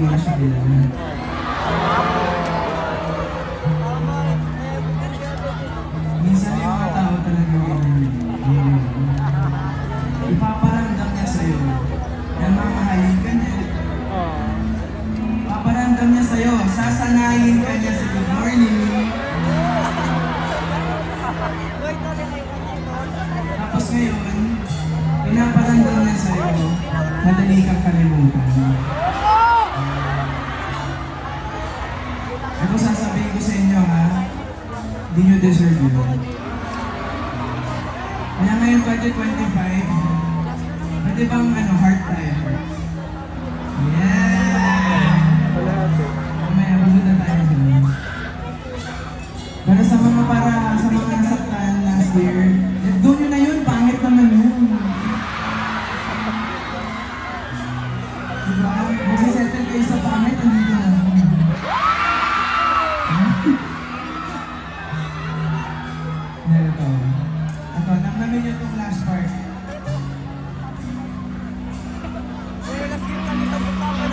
mo na siya kilala. Minsan yung mga tao talaga ganyan. Ipaparamdam niya sa'yo na mamahalin ka niya. Ipaparamdam niya sa'yo, sasanayin ka niya sa good morning. Tapos ngayon, pinaparamdam niya sa'yo, madali kang kalimutan. Ako sasabihin ko sa inyo ha, hindi nyo deserve yun. Kaya ngayon 2025, pwede bang heart tayo? Yeah! Mamaya, mabuta tayo dyan. Pero sa mga nasaktan last year, let go nyo na yun, pangit naman yun. Diba? Magsisettle kayo sa pangit, andito na. Ito, namin nyo itong last part.